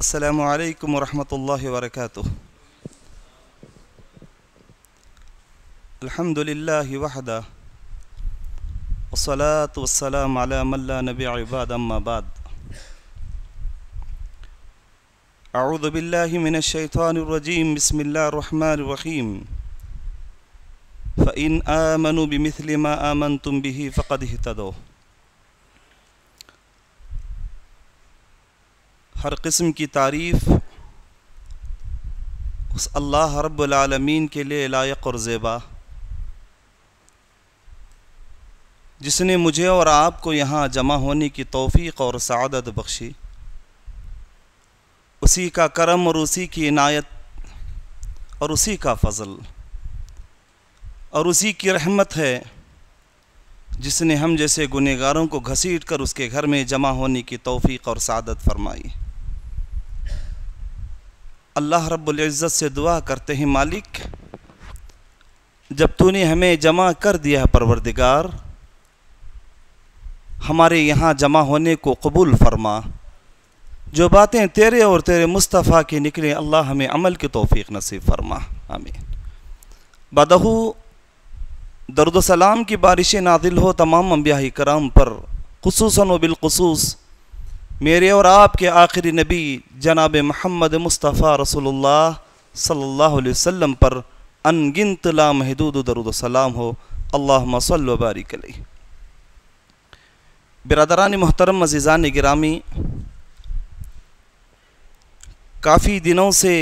अस्सलामु अलैकुम वरहमतुल्लाहि वबरकातुह। अल्हम्दुलिल्लाहि वहदा वस्सलातु वस्सलामु अला मन ला नबिय्य बअद अम्मा बाद। अऊज़ु बिल्लाहि मिनश शैतानिर रजीम। बिस्मिल्लाहिर रहमानिर रहीम। फ़इन आमनु बिमिस्लि मा आमनतुम बिही फ़क़द इह्तदौ। हर किस्म की तारीफ़ उस अल्लाह रब्बुल आलमीन के लिए लायक और ज़ेबा, जिसने मुझे और आपको यहाँ जमा होने की तौफ़ीक़ और सआदत बख्शी। उसी का करम और उसी की इनायत और उसी का फ़ज़ल और उसी की रहमत है, जिसने हम जैसे गुनहगारों को घसीट कर उसके घर में जमा होने की तौफ़ीक़ और सआदत फ़रमाई। अल्लाह रब्बुल इज़्ज़त से दुआ करते हैं, मालिक जब तूने हमें जमा कर दिया है परवरदिगार, हमारे यहाँ जमा होने को कबूल फ़रमा। जो बातें तेरे और तेरे मुस्तफ़ा की निकले, अल्लाह हमें अमल की तौफ़ीक़ नसीब फ़रमा, आमीन। बदहू दर्द सलाम की बारिशें नाज़िल हो तमाम अंबिया कराम पर, खुसूसन व बिलखुसूस मेरे और आपके आखिरी नबी जनाब मोहम्मद मुस्तफ़ा रसूलुल्लाह सल्लल्लाहु अलैहि वसल्लम पर अनगिनत लामहदूद दरूद सलाम हो। अल्लाहुम्मा सल्लि व बारिक अलैहि। बिरादरान मोहतरम अज़ीज़ान गिरामी, काफ़ी दिनों से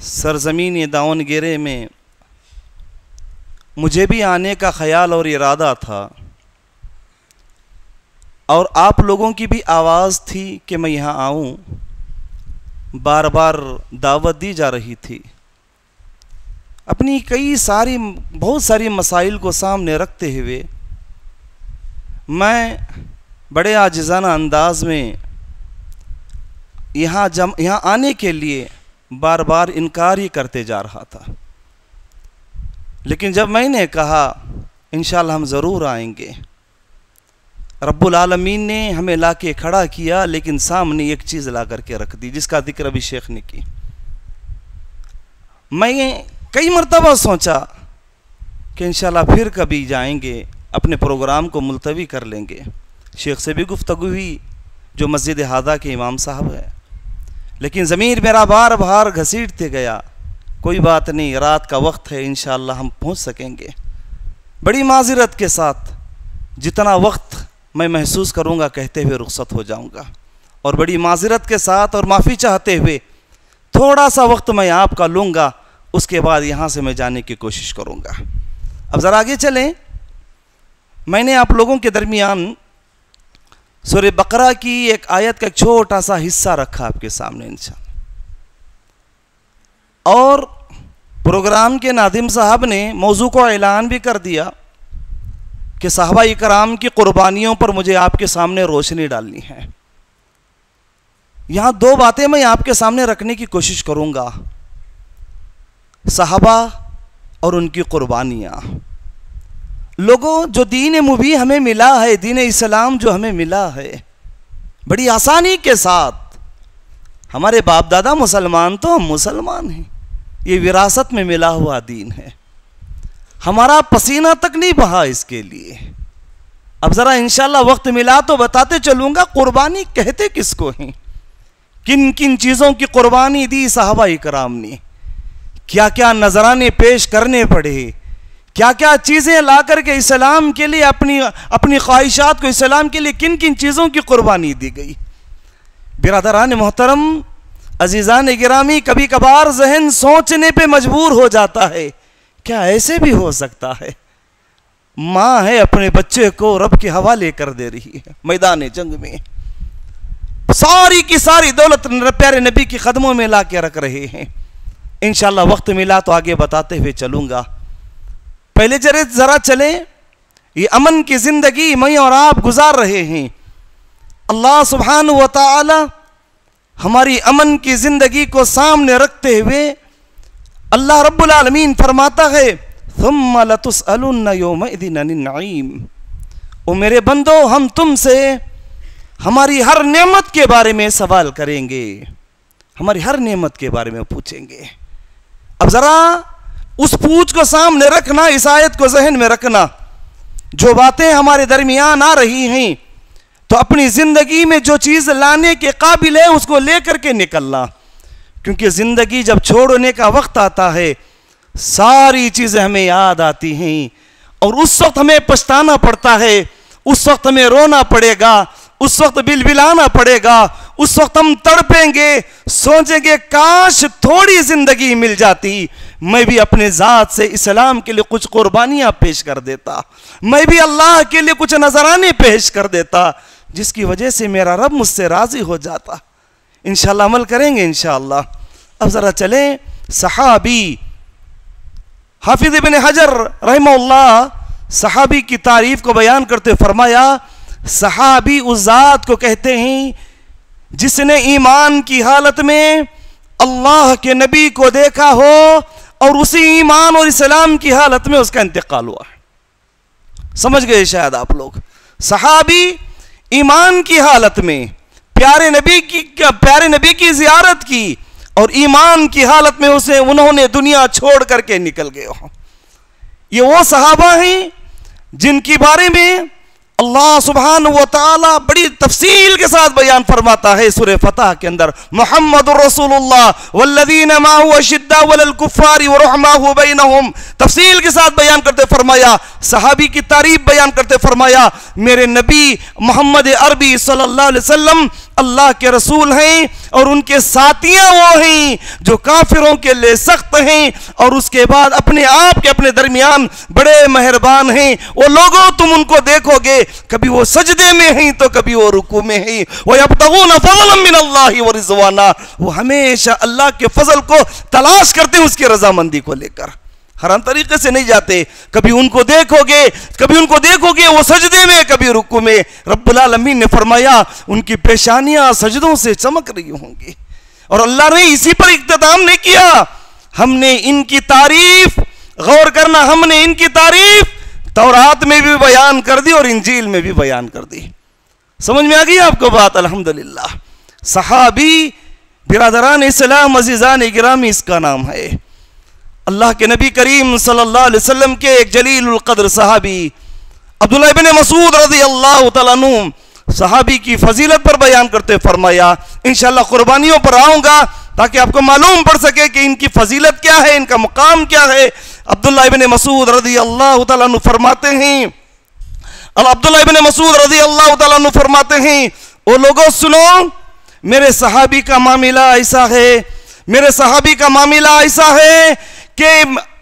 सरज़मीन दावनगेरे में मुझे भी आने का ख़याल और इरादा था, और आप लोगों की भी आवाज़ थी कि मैं यहाँ आऊँ। बार बार दावत दी जा रही थी। अपनी बहुत सारी मसाइल को सामने रखते हुए मैं बड़े आजिज़ाना अंदाज में यहाँ आने के लिए बार बार इनकार ही करते जा रहा था। लेकिन जब मैंने कहा इंशाअल्लाह हम ज़रूर आएंगे, रब्बुल आलमीन ने हमें लाके खड़ा किया, लेकिन सामने एक चीज़ ला करके रख दी, जिसका जिक्र अभी शेख ने की। मैं कई मरतबा सोचा कि इंशाअल्लाह फिर कभी जाएंगे, अपने प्रोग्राम को मुलतवी कर लेंगे। शेख से भी गुफ्तगू हुई जो मस्जिद हादा के इमाम साहब है, लेकिन ज़मीर मेरा बार बार घसीटते गया। कोई बात नहीं, रात का वक्त है, इंशाअल्लाह हम पहुँच सकेंगे। बड़ी माज़रत के साथ जितना वक्त मैं महसूस करूँगा कहते हुए रुखसत हो जाऊँगा, और बड़ी माज़रत के साथ और माफ़ी चाहते हुए थोड़ा सा वक्त मैं आपका लूँगा, उसके बाद यहाँ से मैं जाने की कोशिश करूँगा। अब ज़रा आगे चलें। मैंने आप लोगों के दरमियान सूरह बकरा की एक आयत का एक छोटा सा हिस्सा रखा आपके सामने इंशाअल्लाह, और प्रोग्राम के नादिम साहब ने मौजू को ऐलान भी कर दिया कि साहबा इकराम की कुर्बानियों पर मुझे आपके सामने रोशनी डालनी है। यहाँ दो बातें मैं आपके सामने रखने की कोशिश करूँगा, साहबा और उनकी कुर्बानियाँ। लोगों, जो दीन मुबीन हमें मिला है, दीन इस्लाम जो हमें मिला है, बड़ी आसानी के साथ, हमारे बाप दादा मुसलमान तो हम मुसलमान हैं, ये विरासत में मिला हुआ दीन है, हमारा पसीना तक नहीं बहा इसके लिए। अब ज़रा इंशाअल्लाह वक्त मिला तो बताते चलूँगा कुर्बानी कहते किसको हैं, किन किन चीज़ों की कुर्बानी दी साहबा इकराम ने, क्या क्या नजराने पेश करने पड़े, क्या क्या चीज़ें ला करके इस्लाम के लिए अपनी ख्वाहिशात को इस्लाम के लिए किन किन चीज़ों की कुर्बानी दी गई। बिरादरान मोहतरम अजीज़ान गिरामी, कभी कभार जहन सोचने पे मजबूर हो जाता है, क्या ऐसे भी हो सकता है? माँ है अपने बच्चे को रब के हवाले कर दे रही है, मैदान जंग में सारी की सारी दौलत प्यारे नबी की कदमों में ला के रख रहे हैं। इंशाअल्लाह वक्त मिला तो आगे बताते हुए चलूँगा। पहले ज़रा चले, ये अमन की ज़िंदगी मैं और आप गुजार रहे हैं। अल्लाह सुब्हानहू व तआला हमारी अमन की ज़िंदगी को सामने रखते हुए अल्लाह रब्बुल आलमीन फरमाता है, थुम्मा लतुसअलुन्ना यौमइज़िन अनिन नईम। ओ मेरे बंदो, हम तुमसे हमारी हर नेमत के बारे में सवाल करेंगे, हमारी हर नेमत के बारे में पूछेंगे। अब ज़रा उस पूछ को सामने रखना, इस आयत को जहन में रखना। जो बातें हमारे दरमियान आ रही हैं तो अपनी ज़िंदगी में जो चीज़ लाने के काबिल है उसको लेकर के निकलना, क्योंकि ज़िंदगी जब छोड़ने का वक्त आता है सारी चीज़ें हमें याद आती हैं और उस वक्त हमें पछताना पड़ता है, उस वक्त हमें रोना पड़ेगा, उस वक्त बिलबिलाना पड़ेगा, उस वक्त हम तड़पेंगे, सोचेंगे काश थोड़ी ज़िंदगी मिल जाती, मैं भी अपने ज़ात से इस्लाम के लिए कुछ कुर्बानियाँ पेश कर देता, मैं भी अल्लाह के लिए कुछ नजराने पेश कर देता, जिसकी वजह से मेरा रब मुझसे राज़ी हो जाता। इंशाअल्लाह अमल करेंगे इंशाअल्लाह। अब ज़रा चलें, सहाबी हाफिज़ इब्न हजर रहमहुल्लाह सहाबी की तारीफ़ को बयान करते फरमाया, सहाबी उस ज़ात को कहते हैं जिसने ईमान की हालत में अल्लाह के नबी को देखा हो और उसी ईमान और इस्लाम की हालत में उसका इंतकाल हुआ। समझ गए शायद आप लोग। सहाबी ईमान की हालत में प्यारे नबी की ज़ियारत की और ईमान की हालत में उन्होंने दुनिया छोड़ करके निकल गए हो। ये वो सहाबा हैं जिनके बारे में अल्लाह सुब्हानहु व तआला बड़ी तफसील के साथ बयान फरमाता है सूरह फतह के अंदर, मुहम्मदुर रसूलुल्लाह वल्लज़ीना माअहु अशिद्दाउ अलल कुफ़्फ़ारि व रहमाउ बैनहुम, तफसील के साथ बयान करते फरमाया, सहाबी की तारीफ बयान करते फरमाया, मेरे नबी मोहम्मद अरबी सल्लल्लाहु अलैहि वसल्लम अल्लाह के रसूल हैं और उनके साथियां वो हैं जो काफिरों के लिए सख्त हैं और उसके बाद अपने आप के अपने दरमियान बड़े मेहरबान हैं। वो लोगों तुम उनको देखोगे कभी वो सजदे में हैं तो कभी वो रुकू में हैं, वो यब्तगून फज़लन मिनल्लाहि व रिज़वाना, वो हमेशा अल्लाह के फजल को तलाश करते हैं उसकी रजामंदी को लेकर, हराम तरीके से नहीं जाते। कभी उनको देखोगे वो सजदे में कभी रुकू में। रब्बुल आलमीन ने फरमाया उनकी पेशानियां सजदों से चमक रही होंगी। और अल्लाह ने इसी पर इख्तिताम नहीं किया, हमने इनकी तारीफ, गौर करना, हमने इनकी तारीफ तौरात में भी बयान कर दी और इंजील में भी बयान कर दी। समझ में आ गई आपको बात? अल्हम्दुलिल्लाह। सहाबी बिरादरान इस्लाम अज़ीज़ान गिरामी इसका नाम है। अल्लाह के नबी करीम सल्लल्लाहु अलैहि वसल्लम के एक जलीलुल क़द्र सहाबी अब्दुल्लाह इब्न मसूद रज़ियल्लाहु तआला अन्हु सहाबी की फजीलत पर बयान करते फरमाया, इंशाअल्लाह कुर्बानियों पर आऊँगा ताकि आपको मालूम पड़ सके कि इनकी फजीलत क्या है, इनका मुकाम क्या है। अब्दुल्लाह इब्न मसूद रज़ियल्लाहु तआला अन्हु फरमाते हैं, अब्दुल्लाह इब्न मसूद रज़ियल्लाहु तआला अन्हु फरमाते हैं, ओ लोगों सुनो, मेरे सहाबी का मामला ऐसा है, मेरे सहाबी का मामला ऐसा है कि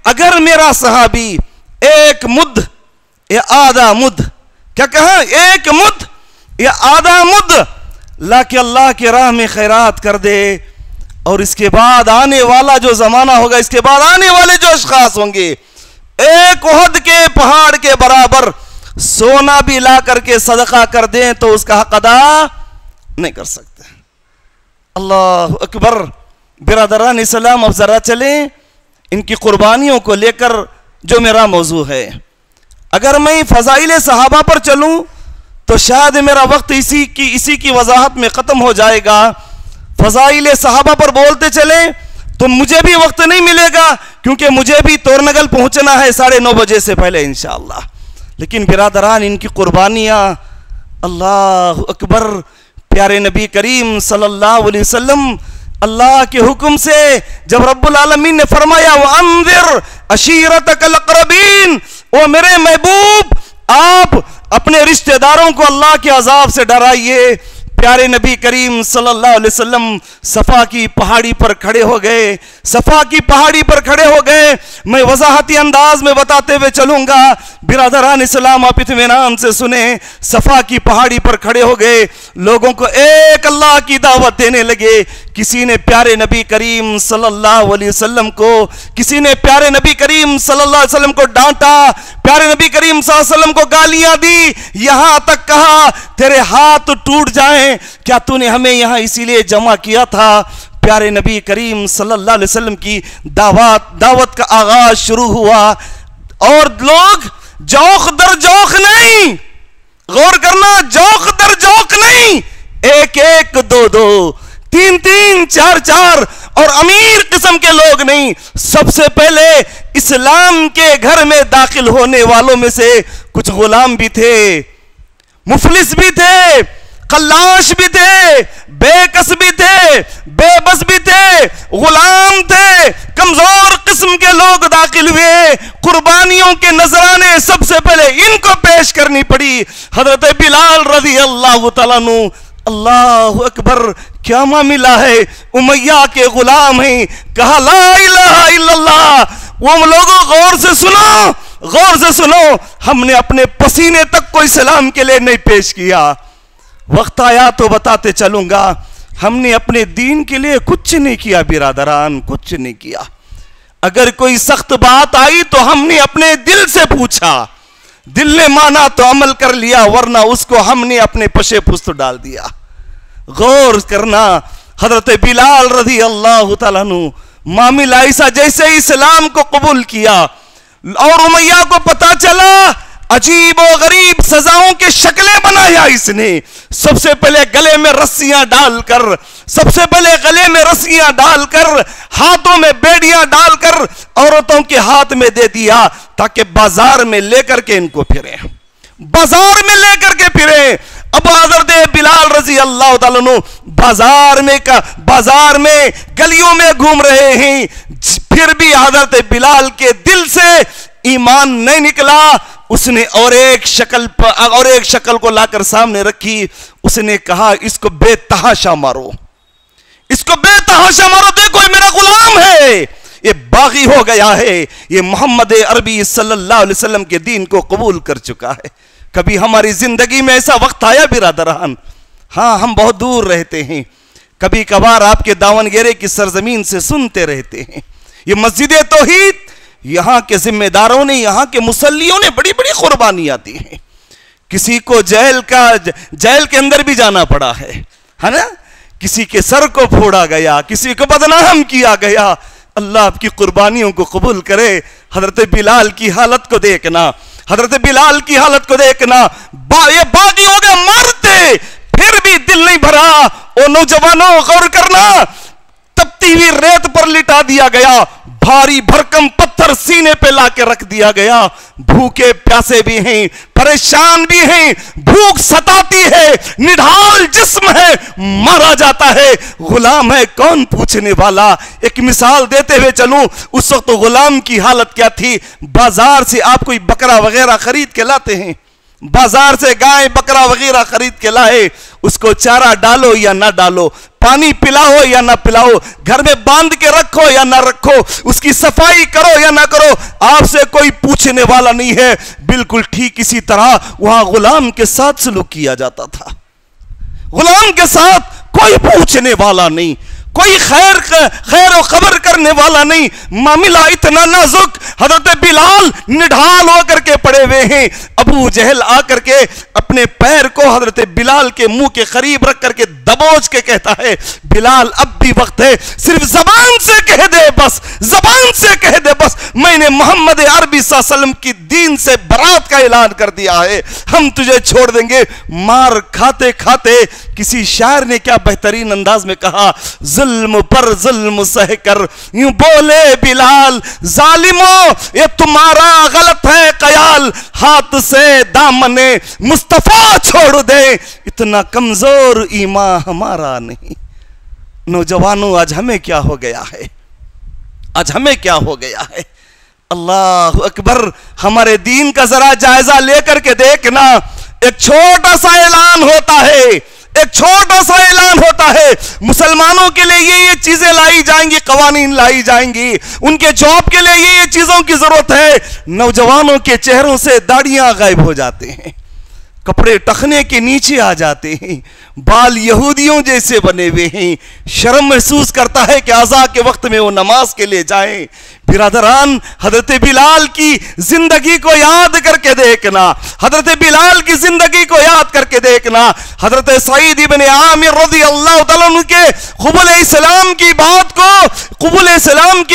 अगर मेरा सहाबी एक मुद्द या आधा मुद्द, क्या कहा, एक मुद्द या आधा मुद्द लाके अल्लाह के राह में खैरात कर दे और इसके बाद आने वाला जो जमाना होगा, इसके बाद आने वाले जो अशखास होंगे, एक उहद के पहाड़ के बराबर सोना भी ला करके सदका कर दें तो उसका हक अदा नहीं कर सकते। अल्लाह अकबर। बिरादरान इस्लाम, अब जरा चलें इनकी कुर्बानियों को लेकर जो मेरा मौजू है। अगर मैं फ़ज़ाइल सहाबा पर चलूं तो शायद मेरा वक्त इसी की वजाहत में ख़त्म हो जाएगा। फ़ज़ाइल सहाबा पर बोलते चले तो मुझे भी वक्त नहीं मिलेगा, क्योंकि मुझे भी तोरनगल पहुंचना है 9:30 बजे से पहले इंशाअल्लाह। लेकिन बिरादरान इनकी कुर्बानियाँ, अल्लाह अकबर। प्यारे नबी करीम सल्लल्लाहु अलैहि वसल्लम अल्लाह के हुक्म से जब रब्बुल आलमीन ने फरमाया व अंज़िर अशीरतकल अक़रबीन, ओ मेरे महबूब आप अपने रिश्तेदारों को अल्लाह के अजाब से डराइए। प्यारे नबी करीम सल्लल्लाहु अलैहि वसल्लम सफ़ा की पहाड़ी पर खड़े हो गए, सफ़ा की पहाड़ी पर खड़े हो गए। मैं वजाहती अंदाज में बताते हुए चलूँगा, बिरादरान इस्लाम आप इत्मीनान से सुने। सफ़ा की पहाड़ी पर खड़े हो गए, लोगों को एक अल्लाह की दावत देने लगे। किसी ने प्यारे नबी करीम सल्लल्लाहु अलैहि वसल्लम को, किसी ने प्यारे नबी करीम सल्लल्लाहु अलैहि वसल्लम को डांटा, प्यारे नबी करीम सल्लल्लाहु अलैहि वसल्लम को गालियाँ दी, यहाँ तक कहा तेरे हाथ टूट जाएं, क्या तूने हमें यहाँ इसीलिए जमा किया था। प्यारे नबी करीम सल्लल्लाहु अलैहि वसल्लम की दावत का आगाज शुरू हुआ और लोग जौख दर जौख नहीं, गौर करना, जौक दर जौक नहीं, एक एक दो दो, तीन तीन चार चार, और अमीर किस्म के लोग नहीं। सबसे पहले इस्लाम के घर में दाखिल होने वालों में से कुछ गुलाम भी थे, मुफलिस भी थे, खल्लाश भी थे, बेकस भी थे, बेबस भी थे, गुलाम थे, कमजोर किस्म के लोग दाखिल हुए। कुर्बानियों के नजराने सबसे पहले इनको पेश करनी पड़ी। हजरत बिलाल रज़ी अल्लाह तआला अन्हु, अल्लाह अकबर, क्या मामला है? उमैया के गुलाम हैं। कहा ला इलाहा इल्लल्लाह। वो लोगों गौर से सुनो, गौर से सुनो, हमने अपने पसीने तक को इस्लाम के लिए नहीं पेश किया। वक्त आया तो बताते चलूंगा, हमने अपने दीन के लिए कुछ नहीं किया बिरादरान, कुछ नहीं किया। अगर कोई सख्त बात आई तो हमने अपने दिल से पूछा, दिल ने माना तो अमल कर लिया, वरना उसको हमने अपने पशे पुस्त डाल दिया। गौर करना, हजरत बिलाल रज़ी अल्लाह तआला अन्हु मामिला ऐसा, जैसे इस्लाम को कबूल किया और उमैया को पता चला, अजीब और गरीब सजाओं के शक्लें बनाया इसने। सबसे पहले गले में रस्सियां डालकर, सबसे पहले गले में रस्सियां डालकर, हाथों में बेड़ियां डालकर औरतों के हाथ में दे दिया, ताकि बाजार में लेकर के इनको फिरे, बाजार में लेकर के फिरे। अब हज़रत बिलाल रज़ी अल्लाह तआला अन्हु बाजार में गलियों में घूम रहे हैं, फिर भी हज़रत बिलाल के दिल से ईमान नहीं निकला। उसने और एक शक्ल को लाकर सामने रखी। उसने कहा, इसको बेतहाशा मारो, इसको बेतहाशा मारो, देखो ये मेरा गुलाम है, ये बागी हो गया है, ये मोहम्मद अरबी सल्लल्लाहु अलैहि वसल्लम के दीन को कबूल कर चुका है। कभी हमारी जिंदगी में ऐसा वक्त आया बिरादरान? हाँ, हम बहुत दूर रहते हैं, कभी कभार आपके दावनगेरे की सरजमीन से सुनते रहते हैं। ये मस्जिद तौहीद, यहाँ के जिम्मेदारों ने, यहाँ के मुसल्लियों ने बड़ी बड़ी कुर्बानियां दी हैं। किसी को जेल के अंदर भी जाना पड़ा है ना? किसी के सर को फोड़ा गया, किसी को बदनाम किया गया। अल्लाह आपकी कुर्बानियों को कबूल करे। हजरत बिलाल की हालत को देखना, हजरत बिलाल की हालत को देखना, ये बागी हो गए, मरते फिर भी दिल नहीं भरा। ओ नौजवानों, गौर करना, तपती हुई रेत पर लिटा दिया गया, भारी भरकम पत्थर सीने पे लाके रख दिया गया। भूखे प्यासे भी हैं, परेशान भी हैं, भूख सताती है, निढाल जिस्म है, मारा जाता है, गुलाम है, कौन पूछने वाला। एक मिसाल देते हुए चलूं, उस वक्त तो गुलाम की हालत क्या थी? बाजार से आप कोई बकरा वगैरह खरीद के लाते हैं, बाजार से गाय बकरा वगैरह खरीद के लाए, उसको चारा डालो या ना डालो, पानी पिलाओ या ना पिलाओ, घर में बांध के रखो या ना रखो, उसकी सफाई करो या ना करो, आपसे कोई पूछने वाला नहीं है। बिल्कुल ठीक इसी तरह वहां गुलाम के साथ सलूक किया जाता था। गुलाम के साथ कोई पूछने वाला नहीं, कोई खैर और खबर करने वाला नहीं। मामला इतना नाजुक, हजरत बिलाल निढाल होकर के पड़े हुए हैं। अबू जहल आकर के अपने पैर को हजरत बिलाल के मुंह के करीब रख करके दबोच के कहता है, बिलाल अब भी वक्त है, सिर्फ जबान से कह दे बस, जबान से कह दे बस, मैंने मोहम्मद अरबी सल्लल्लाहु अलैहि वसल्लम की दीन से बरात का ऐलान कर दिया है, हम तुझे छोड़ देंगे। मार खाते खाते किसी शायर ने क्या बेहतरीन अंदाज में कहा, जुल्म पर जुल्म सहकर यूं बोले बिलाल, जालिमों ये तुम्हारा गलत है कयाल, हाथ से दामने मुस्तफा छोड़ दे, इतना कमजोर ईमान हमारा नहीं। नौजवानों, आज हमें क्या हो गया है? आज हमें क्या हो गया है? अल्लाह अकबर। हमारे दीन का जरा जायजा लेकर के देखना। एक छोटा सा ऐलान होता है, एक छोटा सा ऐलान होता है, मुसलमानों के लिए ये चीजें लाई जाएंगी, कवानीन लाई जाएंगी, उनके जॉब के लिए ये चीजों की जरूरत है। नौजवानों के चेहरों से दाढ़ियां गायब हो जाते हैं, कपड़े टखने के नीचे आ जाते हैं, बाल यहूदियों जैसे बने हुए हैं, शर्म महसूस करता है कि अज़ा के वक्त में वो नमाज के लिए जाएं। बिरादरान, हजरत बिलाल की जिंदगी को याद करके देखना, हजरत बिलाल की जिंदगी को याद करके देखना। हजरत सईद इब्न आमिर रज़ी अल्लाह तआला अन्हु के क़ुबूल इस्लाम की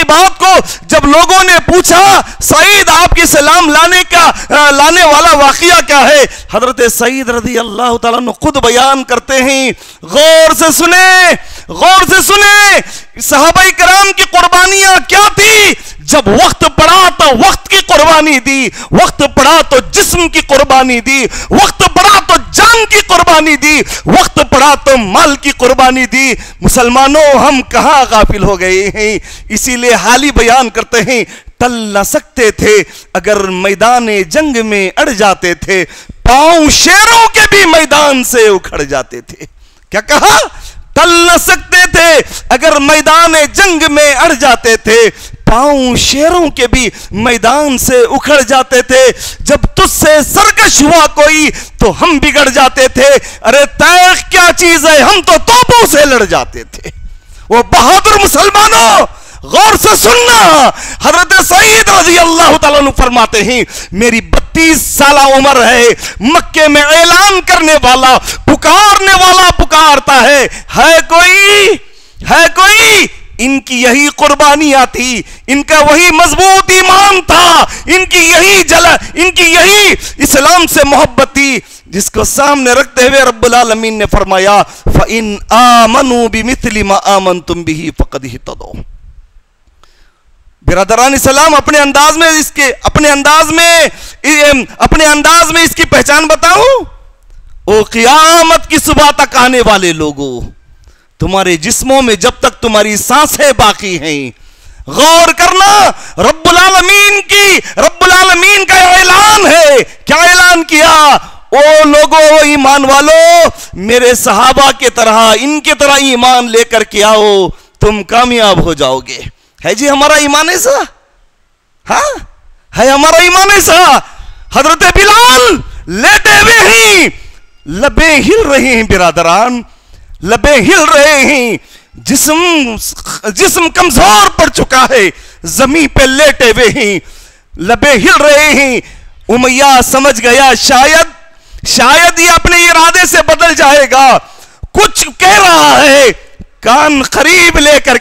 बात को जब लोगों ने पूछा, सईद आपके सलाम लाने वाला वाक़िया क्या है, हजरत सईद रज़ी अल्लाह तआला अन्हु खुद बयान करते हैं। गौर से सुने सहाबाई कराम की कुर्बानियां क्या थी। जब वक्त पड़ा तो वक्त की कुर्बानी दी, वक्त पड़ा तो जिस्म की कुर्बानी दी, वक्त पड़ा तो जान की कुर्बानी दी, वक्त पड़ा तो माल की कुर्बानी दी। मुसलमानों, हम कहां गाफिल हो गए हैं। इसीलिए हाल ही बयान करते हैं, टल न सकते थे अगर मैदान जंग में अड़ जाते थे, पांव शेरों के भी मैदान से उखड़ जाते थे। क्या कहा? टल न सकते थे अगर मैदान जंग में अड़ जाते थे, पांव शेरों के भी मैदान से उखड़ जाते थे। जब तुझसे सरकश हुआ कोई तो हम बिगड़ जाते थे। अरे तय क्या चीज है, हम तो तोपों से लड़ जाते थे। वो बहादुर मुसलमानों, गौर से सुनना, हजरत सईद रज़ी अल्लाह तआला अन्हु फरमाते हैं, मेरी 32 साल उम्र है, मक्के में ऐलान करने वाला, पुकारने वाला पुकारता है कोई? इनकी यही कुर्बानियां थी, इनका वही मजबूत ईमान था, इनकी यही इस्लाम से मोहब्बत थी, जिसको सामने रखते हुए रब्बुल आलमीन ने फरमाया, फ़इन आमनू बिमिथलि मा आमनतुम बिही फ़क़द इह्तदौ। बिरादरान इस्लाम, अपने अंदाज में इसकी पहचान बताऊं? ओ क़ियामत की सुबह तक आने वाले लोगों, तुम्हारे जिस्मों में जब तक तुम्हारी सांसें बाकी हैं, गौर करना, रब्बुल आलमीन का ऐलान है। क्या ऐलान किया? ओ लोगों, ईमान वालों, मेरे सहाबा के तरह, इनके तरह ईमान लेकर के आओ, तुम कामयाब हो जाओगे। है जी हमारा ईमान ऐसा? हाँ, है हमारा ईमान ऐसा। हजरत बिलाल लेटे हुए हैं, लबे हिल रहे हैं बिरादरान, लबे हिल रहे हैं, जिस्म कमजोर पड़ चुका है, जमीन पे लेटे हुए हैं, लबे हिल रहे हैं। उमैया समझ गया शायद ये अपने इरादे से बदल जाएगा, कुछ कह रहा है। कान करीब लेकर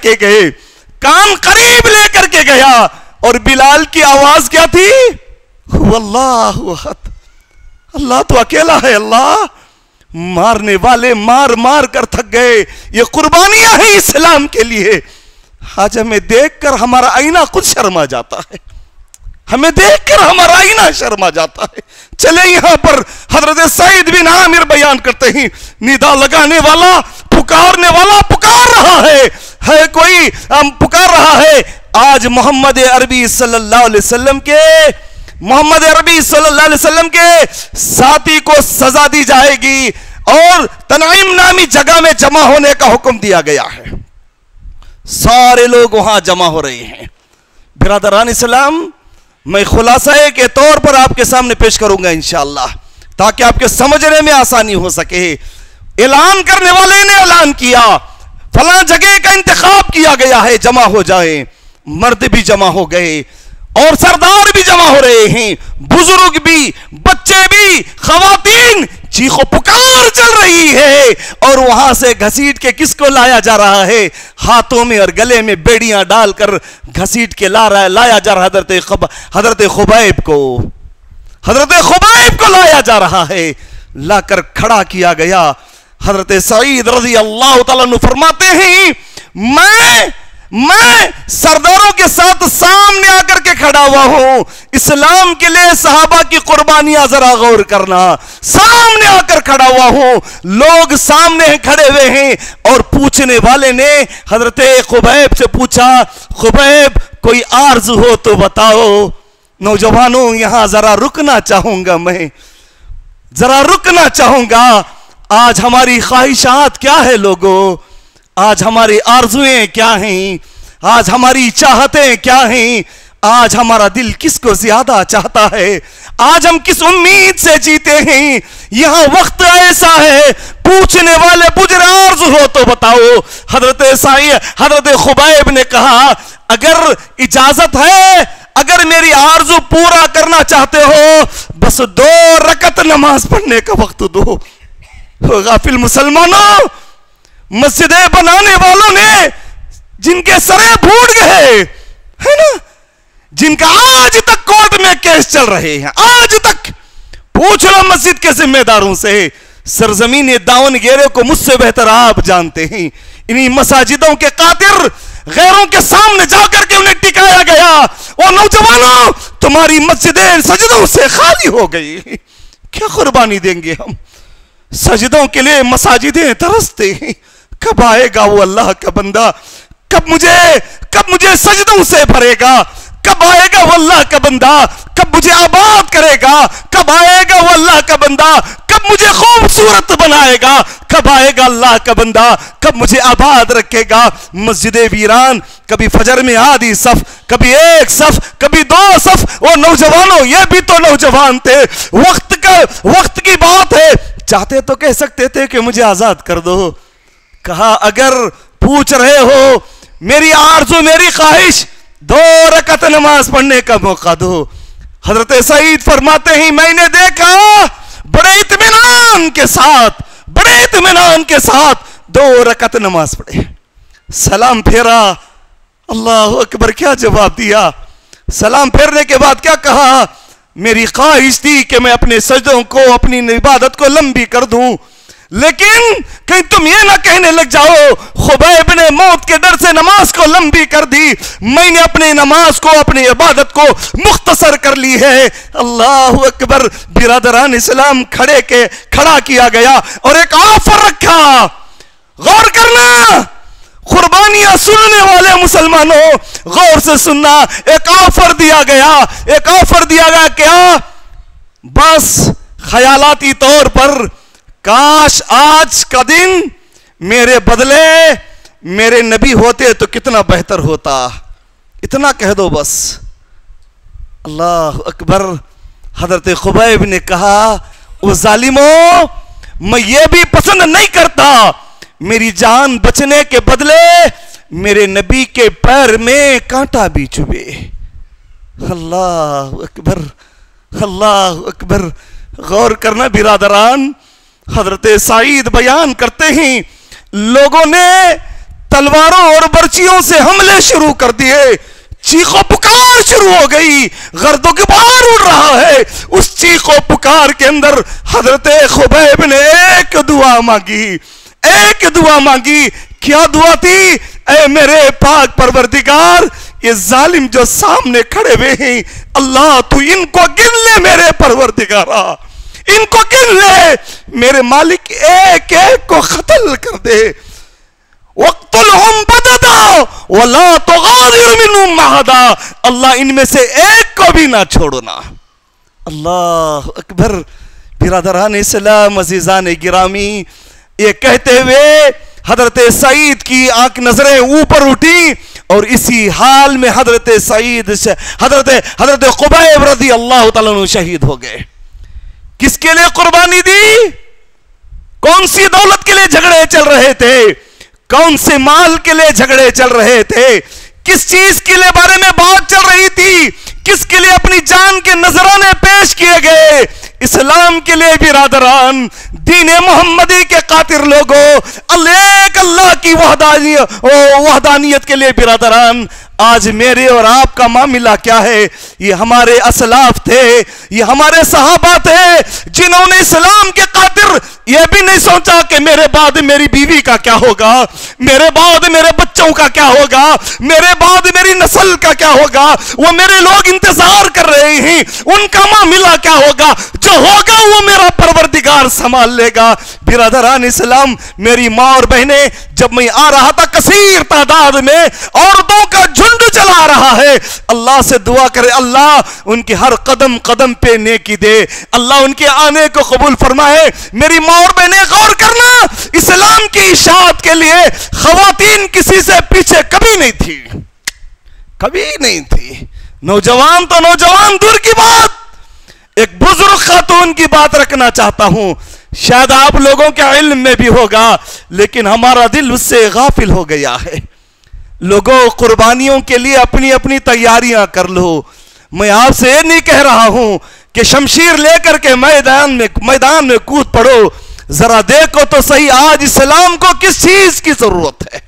के गया और बिलाल की आवाज क्या थी? हुवल्लाहु अहद, अल्लाह तो अकेला है। अल्लाह, मारने वाले मार मार कर थक गए। ये कुर्बानियां हैं इस्लाम के लिए। आज हमें देखकर हमारा आईना खुद शर्मा जाता है, हमें देखकर हमारा आईना शर्मा जाता है। चले यहां पर हजरत सईद बिन आमिर बयान करते हैं, निदा लगाने वाला, पुकारने वाला पुकार रहा है कोई पुकार रहा है। आज मोहम्मद अरबी सल्लल्लाहु अलैहि वसल्लम के साथी को सजा दी जाएगी और तनाइम नामी जगह में जमा होने का हुक्म दिया गया है। सारे लोग वहां जमा हो रहे हैं। बिरादरान इस्लाम, मैं खुलासा के तौर पर आपके सामने पेश करूंगा इंशाअल्लाह, ताकि आपके समझने में आसानी हो सके। ऐलान करने वाले ने ऐलान किया, फला जगह का इंतखाब किया गया है, जमा हो जाए। मर्द भी जमा हो गए और सरदार भी जमा हो रहे हैं, बुजुर्ग भी, बच्चे भी, खवातीन। चीखो पुकार चल रही है और वहां से घसीट के किसको लाया जा रहा है? हाथों में और गले में बेड़ियां डालकर घसीट के लाया जा रहा है हजरत खुबैब को लाया जा रहा है। लाकर खड़ा किया गया। हजरत सईद रज़ी अल्लाह तआला अन्हु फरमाते हैं, मैं सरदारों के साथ सामने आकर के खड़ा हुआ हूं। इस्लाम के लिए सहाबा की कुर्बानियां जरा गौर करना। सामने आकर खड़ा हुआ हूं, लोग सामने खड़े हुए हैं और पूछने वाले ने हजरत खुबैब से पूछा, खुबैब कोई आर्ज हो तो बताओ। नौजवानों, यहां जरा रुकना चाहूंगा, मैं जरा रुकना चाहूंगा। आज हमारी ख्वाहिशात क्या है लोगों? आज हमारी आरजुएं क्या हैं? आज हमारी चाहतें क्या हैं? आज हमारा दिल किसको ज्यादा चाहता है, आज हम किस उम्मीद से जीते हैं। यहां वक्त ऐसा है, पूछने वाले पुजर आरज़ू हो तो बताओ। हजरत खुबैब ने कहा, अगर इजाजत है, अगर मेरी आरज़ू पूरा करना चाहते हो, बस 2 रकत नमाज पढ़ने का वक्त दो। गाफिल मुसलमानों, मस्जिदें बनाने वालों ने जिनके सरे फूट गए है ना, जिनका आज तक कोर्ट में केस चल रहे हैं, आज तक पूछ लो मस्जिद के जिम्मेदारों से। सरजमीन दावनगेरे को मुझसे बेहतर आप जानते हैं। इन्हीं मसाजिदों के कातिर गैरों के सामने जाकर के उन्हें टिकाया गया। और नौजवानों, तुम्हारी मस्जिदें सजदों से खाली हो गई, क्या कुर्बानी देंगे हम? सजदों के लिए मसाजिदें तरसते हैं। कब आएगा वो अल्लाह का बंदा, कब मुझे सजदों से भरेगा? कब आएगा वो अल्लाह का बंदा, कब मुझे आबाद करेगा? कब आएगा वो अल्लाह का बंदा, कब मुझे खूबसूरत बनाएगा? कब आएगा अल्लाह का बंदा, कब मुझे आबाद रखेगा? मस्जिदे वीरान, कभी फजर में आधी सफ, कभी 1 सफ, कभी 2 सफ। और नौजवानों, ये भी तो नौजवान थे, वक्त की बात है। चाहते तो कह सकते थे कि मुझे आजाद कर दो। कहा, अगर पूछ रहे हो मेरी आरज़ू, मेरी ख्वाहिश, 2 रकत नमाज पढ़ने का मौका दो। हजरत सईद फरमाते हैं, मैंने देखा बड़े इत्मीनान के साथ 2 रकत नमाज पढ़े, सलाम फेरा, अल्लाह अकबर, क्या जवाब दिया? सलाम फेरने के बाद क्या कहा? मेरी ख्वाहिश थी कि मैं अपने सजदों को, अपनी इबादत को लंबी कर दूं, लेकिन कहीं तुम ये ना कहने लग जाओ खुबैब ने मौत के डर से नमाज को लंबी कर दी, मैंने अपनी नमाज को, अपनी इबादत को मुख्तसर कर ली है। अल्लाह अकबर। बिरादरान इस्लाम खड़ा किया गया और एक ऑफर रखा। गौर करना, कुर्बानियां सुनने वाले मुसलमानों, गौर से सुनना। एक ऑफर दिया गया, क्या? बस ख्यालाती तौर पर, काश आज का दिन मेरे बदले मेरे नबी होते तो कितना बेहतर होता, इतना कह दो बस। अल्लाह अकबर। हजरत खुबैब ने कहा, ओ जालिमों, मैं ये भी पसंद नहीं करता मेरी जान बचने के बदले मेरे नबी के पैर में कांटा भी चुभे। अल्लाह अकबर, अल्लाह अकबर। गौर करना बिरादरान, हजरत सईद बयान करते हैं, लोगों ने तलवारों और बर्चियों से हमले शुरू कर दिए, चीखों पुकार शुरू हो गई, गर्दों के बाहर उड़ रहा है। उस चीखों पुकार के अंदर हजरत खुबैब ने एक दुआ मांगी। क्या दुआ थी? ऐ मेरे पाक परवरदिगार, ये जालिम जो सामने खड़े हुए हैं, अल्लाह तू इनको गिन ले मेरे परवरदिगारा, इनको गिन ले मेरे मालिक, एक एक को कत्ल कर दे। वक्तुलहुम बददा वला तुगादिर मिनहुम अहदा, अल्लाह इनमें से एक को भी ना छोड़ना। अल्लाह अकबर। बिरादरान इस्लाम, अजीजान गिरामी, ये कहते हुए हजरत सईद की आंख नजरें ऊपर उठी और इसी हाल में हजरत खुबैब रज़ी अल्लाह तआला अन्हु शहीद हो गए। किसके लिए कुर्बानी दी? कौन सी दौलत के लिए झगड़े चल रहे थे? कौन से माल के लिए झगड़े चल रहे थे? किस चीज के लिए बारे में बात चल रही थी? किसके लिए अपनी जान के नजराने पेश किए गए? इस्लाम के लिए बिरादरान, दीन मोहम्मदी के कातिर लोगों, अल्लाह की वहदानियत के लिए बिरादरान। आज मेरे और आपका मामला क्या है? ये हमारे असलाफ थे, ये हमारे सहाबा थे, जिन्होंने इस्लाम के खातिर ये भी नहीं सोचा कि मेरे बाद मेरी बीवी का क्या होगा, मेरे बाद मेरे बच्चों का क्या होगा, मेरे बाद मेरी नस्ल का क्या होगा। वो मेरे लोग इंतजार कर रहे हैं, उनका मामला क्या होगा? जो होगा वो मेरा परवरदिगार संभाल लेगा। बिरादरान इस्लाम, मेरी माँ और बहनें, जब मैं आ रहा था कसीर तादाद में औरतों का झुंड चला रहा है, अल्लाह से दुआ करे, अल्लाह उनके हर कदम कदम पे नेकी दे, अल्लाह उनके आने को कबूल फरमाए। मेरी माँ और बहनें, गौर करना, इस्लाम की इशाअत के लिए खवातीन किसी से पीछे कभी नहीं थी, कभी नहीं थी। नौजवान तो नौजवान दूर की बात, एक बुजुर्ग खातून की बात रखना चाहता हूं। शायद आप लोगों के इल्म में भी होगा, लेकिन हमारा दिल उससे गाफिल हो गया है। लोगों, कुर्बानियों के लिए अपनी अपनी तैयारियां कर लो। मैं आपसे ये नहीं कह रहा हूं कि शमशीर लेकर के मैदान में कूद पड़ो। जरा देखो तो सही, आज इस्लाम को किस चीज की जरूरत है,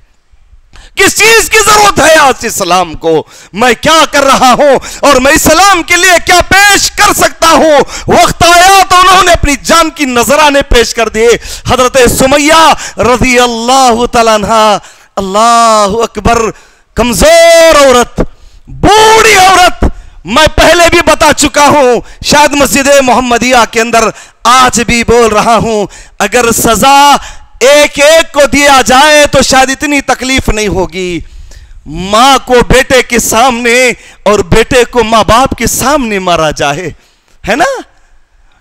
किस चीज की जरूरत है आज इस्लाम को। मैं क्या कर रहा हूं और मैं इस्लाम के लिए क्या पेश कर सकता हूं। वक्त आया तो उन्होंने अपनी जान की नजराने पेश कर दिए। हजरत सुमैया रजी अल्लाह तआला अन्हा, अल्लाह अकबर, कमजोर औरत, बूढ़ी औरत। मैं पहले भी बता चुका हूं, शायद मस्जिद मोहम्मदिया के अंदर आज भी बोल रहा हूं, अगर सजा एक एक को दिया जाए तो शायद इतनी तकलीफ नहीं होगी। मां को बेटे के सामने और बेटे को मां बाप के सामने मारा जाए, है ना।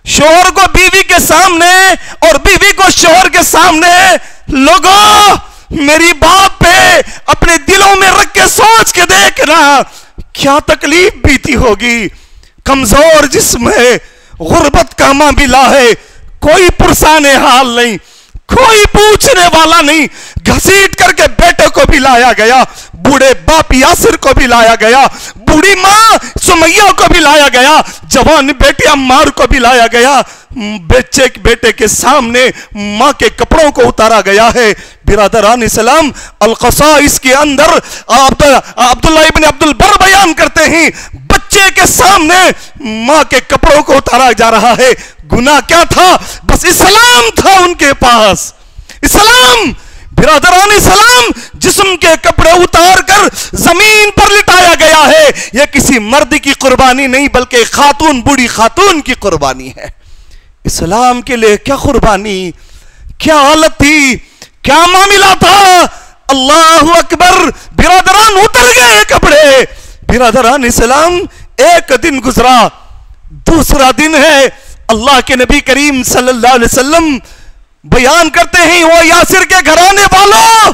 शोहर को बीवी के सामने और बीवी को शोहर के सामने। लोगों, मेरी बात पे अपने दिलों में रख के सोच के देखना, क्या तकलीफ बीती होगी। कमजोर जिस्म है, गुर्बत का मामला है, कोई पुरसाने हाल नहीं, कोई पूछने वाला नहीं। घसीट करके बेटे को भी लाया गया, बूढ़े बाप यासिर को भी लाया गया, बूढ़ी मां सुमैया को भी लाया गया, जवान बेटी अम्मार को भी लाया गया। बेटे के सामने मां के कपड़ों को उतारा गया है। बिरादरान इस्लाम, अल-क़साइस के अंदर अब्दुल्लाह इब्न अब्दुल बर बयान करते हैं, बच्चे के सामने मां के कपड़ों को उतारा जा रहा है। गुनाह क्या था? बस इस्लाम था उनके पास, इस्लाम। बिरादरान इस्लाम, जिस्म के कपड़े उतार कर जमीन पर लिटाया गया है। यह किसी मर्द की कुर्बानी नहीं, बल्कि खातून, बूढ़ी खातून की कुर्बानी है। इस्लाम के लिए क्या कुर्बानी, क्या हालत थी, क्या मामला था। अल्लाह अकबर। बिरादरान, उतर गए कपड़े। बिरादरान इस्लाम, एक दिन गुजरा, दूसरा दिन है। अल्लाह के नबी करीम सल्लल्लाहु अलैहि वसल्लम बयान करते हैं, वो यासिर के घराने वालों,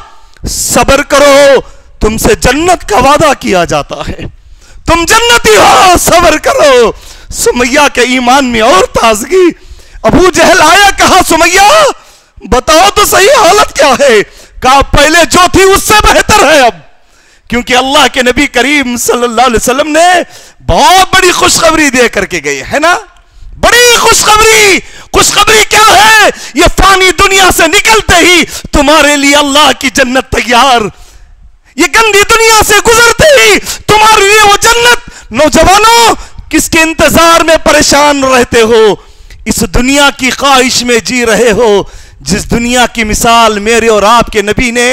सब्र करो, तुमसे जन्नत का वादा किया जाता है, तुम जन्नती हो, सब्र करो। सुमैया के ईमान में और ताजगी। अबू जहल आया, कहा सुमैया बताओ तो सही हालत क्या है। कहा पहले जो थी उससे बेहतर है अब, क्योंकि अल्लाह के नबी करीम सल्लल्लाहु अलैहि वसल्लम ने बहुत बड़ी खुशखबरी दे करके गए, है ना। बड़ी खुशखबरी। खुशखबरी क्या है? ये फानी दुनिया से निकलते ही तुम्हारे लिए अल्लाह की जन्नत तैयार। ये गंदी दुनिया से गुजरते ही तुम्हारे लिए वो जन्नत। नौजवानों, किसके इंतजार में परेशान रहते हो? इस दुनिया की ख्वाहिश में जी रहे हो, जिस दुनिया की मिसाल मेरे और आपके नबी ने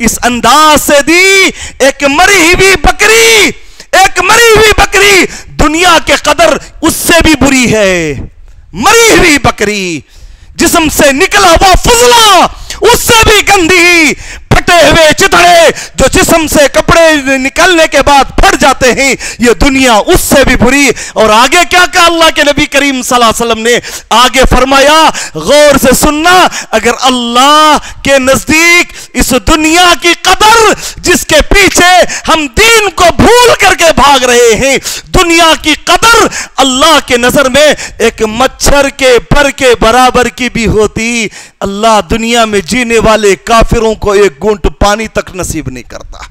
इस अंदाज से दी। एक मरी हुई बकरी, एक मरी हुई बकरी दुनिया के कदर उससे भी बुरी है। मरी हुई बकरी, जिस्म से निकला हुआ फुजला उससे भी गंदी। फटे हुए चिथड़े जो जिस्म से कपड़े निकलने के बाद फट जाते हैं, ये दुनिया उससे भी बुरी। और आगे क्या कहा अल्लाह के नबी करीम सल्लल्लाहु अलैहि वसल्लम ने? आगे फरमाया, गौर से सुनना, अगर अल्लाह के नजदीक इस दुनिया की कदर, जिसके पीछे हम दीन को भूल करके भाग रहे हैं, दुनिया की कदर अल्लाह के नजर में एक मच्छर के पर के बराबर की भी होती, अल्लाह दुनिया में जीने वाले काफिरों को एक घूंट पानी तक नसीब नहीं करता।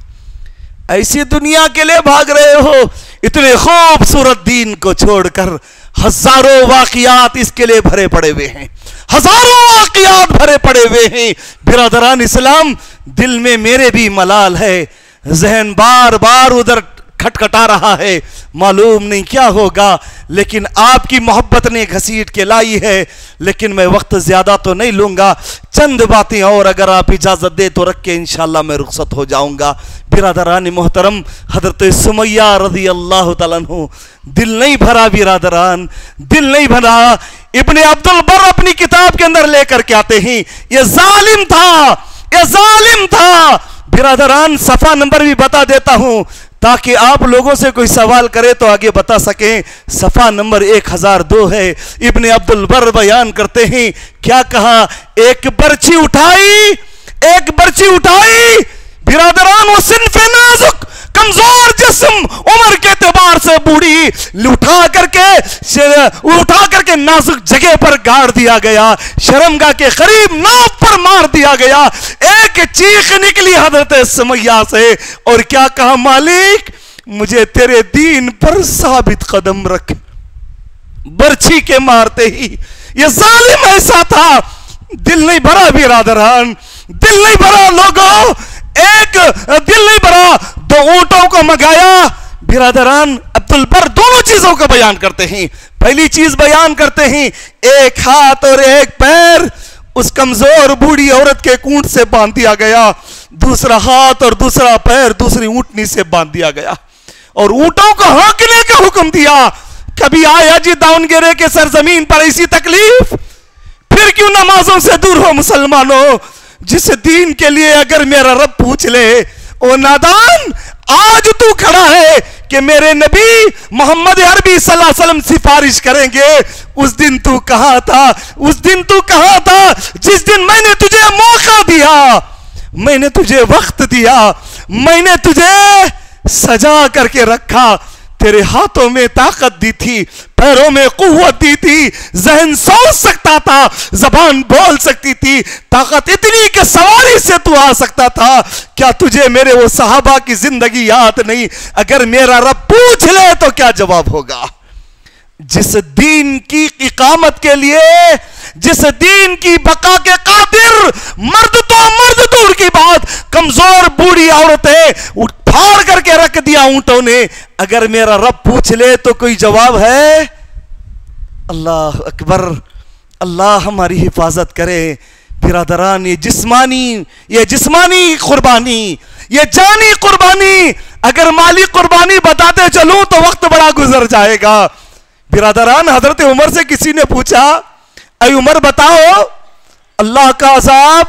ऐसी दुनिया के लिए भाग रहे हो, इतने खूबसूरत दीन को छोड़कर। हजारों वाकयात इसके लिए भरे पड़े हुए हैं, हजारों वाकयात भरे पड़े हुए हैं। बिरादरान इस्लाम, दिल में मेरे भी मलाल है, जहन बार बार उधर खटखटा रहा है, मालूम नहीं क्या होगा, लेकिन आपकी मोहब्बत ने घसीट के लाई है। लेकिन मैं वक्त ज्यादा तो नहीं लूंगा, चंद बातें और अगर आप इजाजत दे तो रख के इंशाअल्लाह मैं रुखसत हो जाऊंगा। बिरादरान मोहतरम, हजरत सुमैया रज़ी अल्लाह तआला अन्हु, दिल नहीं भरा बिरादरान, दिल नहीं भरा। इब्ने अब्दुल बर अपनी किताब के अंदर लेकर के आते हैं, ये जालिम था, ये जालिम था। बिरादरान, सफा नंबर भी बता देता हूं ताकि आप लोगों से कोई सवाल करे तो आगे बता सकें। सफा नंबर 1002 है। इब्ने अब्दुल बर बयान करते हैं, क्या कहा? एक बर्छी उठाई, एक बर्छी उठाई। बिरादरान, वो सिन्फ़े नाजुक, कमजोर जिस्म, उम्र के एतबार से उठा करके नाजुक जगह पर गाड़ दिया गया, शर्मगाह के करीब नाव पर मार दिया गया। एक चीख निकली हजरत सुमैया से और क्या कहा, मालिक मुझे तेरे दीन पर साबित कदम रख। बर्छी के मारते ही ये जालिम ऐसा था, दिल नहीं भरा बिरादरान, दिल नहीं भरा लोगों, एक दिल नहीं भरा, दो ऊंटों को मंगाया। बिरादरान अब्दुल बर दोनों चीजों का बयान करते हैं। पहली चीज बयान करते हैं, एक हाथ और एक पैर उस कमजोर बूढ़ी औरत के कूंट से बांध दिया गया, दूसरा हाथ और दूसरा पैर दूसरी ऊंटनी से बांध दिया गया और ऊंटों को हाँकने का हुक्म दिया। कभी आया जी दावनगेरे के सरजमीन पर ऐसी तकलीफ? फिर क्यों नमाजों से दूर हो मुसलमानों? जिस दीन के लिए अगर मेरा रब पूछ ले, ओ नादान आज तू खड़ा है कि मेरे नबी मोहम्मद अरबी सल्लल्लाहु अलैहि वसल्लम सिफारिश करेंगे, उस दिन तू कहां था? उस दिन तू कहां था जिस दिन मैंने तुझे मौका दिया, मैंने तुझे वक्त दिया, मैंने तुझे सजा करके रखा, तेरे हाथों में ताकत दी थी, पैरों में कुव्वत दी थी, जहन सोच सकता था, जबान बोल सकती थी, ताकत इतनी कि सवारी से तू आ सकता था। क्या तुझे मेरे वो सहाबा की जिंदगी याद नहीं? अगर मेरा रब पूछ ले तो क्या जवाब होगा? जिस दीन की इकामत के लिए, जिस दीन की बका के कादिर, मर्द दूर की बात, कमजोर बूढ़ी औरतें फाड़ करके रख दिया ऊंटों ने। अगर मेरा रब पूछ ले तो कोई जवाब है? अल्लाह अकबर, अल्लाह हमारी हिफाजत करे। बिरादरान ये जिस्मानी कुर्बानी, ये जानी कुर्बानी, अगर माली कुर्बानी बताते चलूं तो वक्त बड़ा गुजर जाएगा। बिरादरान हजरत उमर से किसी ने पूछा, ऐ उमर बताओ अल्लाह का अज़ाब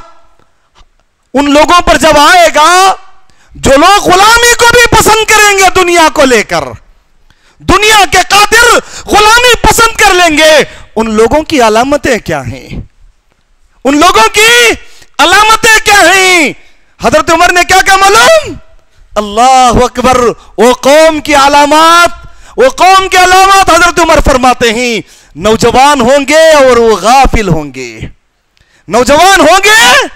उन लोगों पर जब आएगा जो लोग गुलामी को भी पसंद करेंगे, दुनिया को लेकर, दुनिया के कादिर गुलामी पसंद कर लेंगे, उन लोगों की अलामतें क्या हैं? उन लोगों की अलामतें क्या हैं? हजरत उमर ने क्या कहा मालूम? अल्लाह अकबर, वो कौम की अलामत, वो कौम के अलामत हजरत उमर फरमाते हैं, नौजवान होंगे और वो गाफिल होंगे, नौजवान होंगे